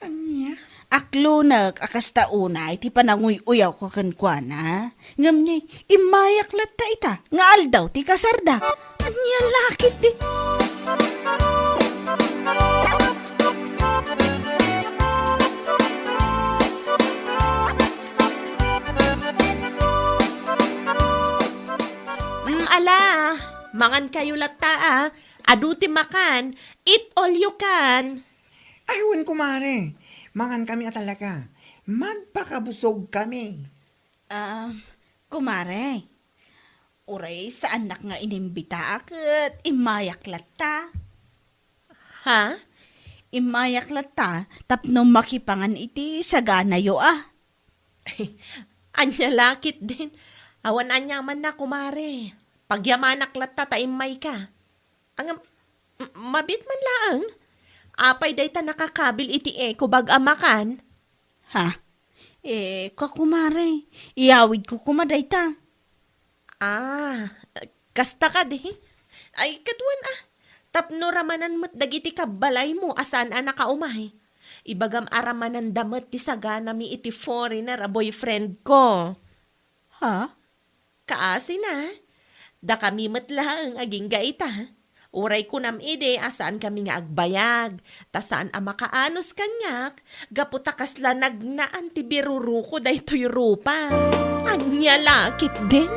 Anya? Aklo akasta una, iti pananguy-uyaw ko kankwana. Ngam niya, imayak lata ita, nga aldaw ti kasarda. Anya lakit di. Ala, mangan kayo lata aduti makan, eat all you can. Ayun kumare, mangan kami talaga. Magpakabusog kami. Kumare, uray sa anak nga inimbita akit, imayak lata. Ha? Imayak lata, tapno makipangan iti sagana yo Anya lakit din. Awan anya man na kumare. Pagyamanak lata ta imay ka. Ang mabit man lang. Apay day ta nakakabil iti eko bag amakan. Ha? Kakumare, iyawid ko kumaday ta. Kasta ka di. Ay, katuan Tapno ramanan mo't dagiti kabalay mo asan nakaumay. Ibagam aramanan damat ti sagana mi iti foreigner a boyfriend ko. Ha? Kaasi na. Da kami matlang aging gaita. Uray ko nam ide asaan kami nga agbayag. Ta saan ang makaanos kanyak. Gaputa kasla nagnaan ti biruru ko daytoy rupa. Anya lakit din.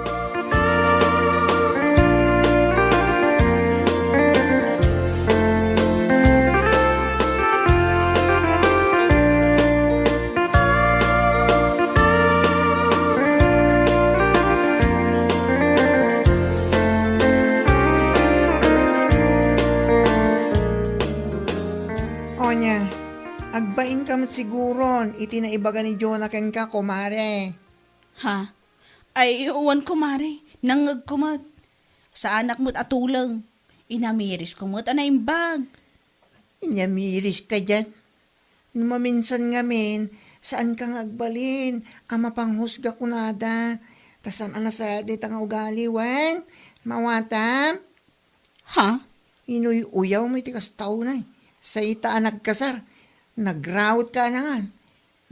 Onya, agbain ka mat siguron, iti na ibaga ni Jonah ken ka, kumare. Ha? Ay, uwan ko, Mare. Nangag ko mat. Sa anak mo't atulang. Inamiris ko mo't anaimbag. Inyamiris ka dyan. Maminsan nga men, saan kang agbalin, ama panghusga kunada. Tasan anasa di tanga ugali, wen? Mawatam? Ha? Inoy uyaw mo itikas tao na eh. Sa ita nagkasar, nagrawat ka na nga.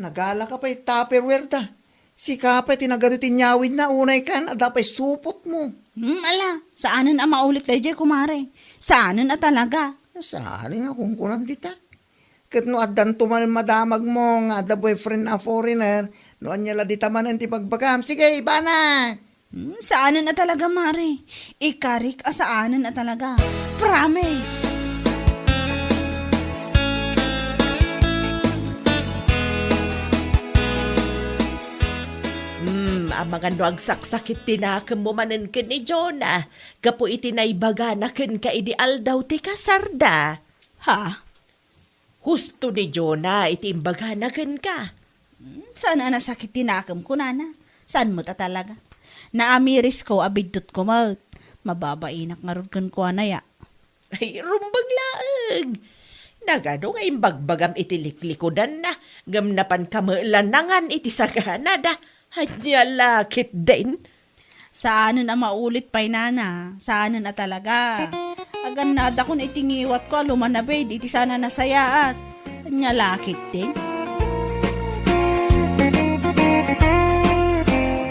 Nagala ka pa'y tupperware ta. Si ka pa'y tinagadutin nyawid na unay kan, ada pa'y supot mo. Ala, saanan ang maulit tayo dyan, kumare? Saanan na talaga? Saan akong kunam dita. Kat no adan tuman madamag mo nga ada boyfriend na foreigner, no anya la dita man ti pagbagam. Sige, iba na. Saanan na talaga, Mare? Ikarik, saanan na talaga. Promise! Ang mga nuagsaksakit tinakam mo manen ken ni Jonah. Gapo itinaybaga na ken ka ideal daw ti kasarda. Ha? Husto ni Jonah itimbaga na ken ka. Saan na sakit tinakam ko, nana? Saan mo ta talaga? Naamiris ko, abidot ko maut. Mababainak nga ron ko anaya. Ay, rumbag laag. Nagano nga imbagbagam itiliklikodan na. Gamnapan kamalanangan iti sagana da. Hanya lakit din. Saanan na maulit pa'y nana? Saanan na talaga? Agan nada ko na itingiwat ko, lumanabay, iti sana nasayaat. Hanya lakit din.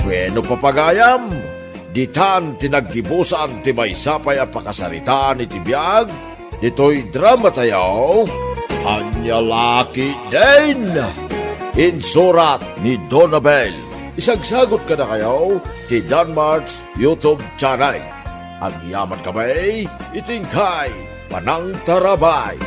Bueno papagayam, ditan tinaggibusan ti maysapay a pakasarita ni tibiyag, dito'y drama tayaw, Anya Laki din! Insurat ni Donabel. Isagsagot ka na kayo ti Danmarks YouTube channel. Ang yaman kamay, itingkay, panang tarabay.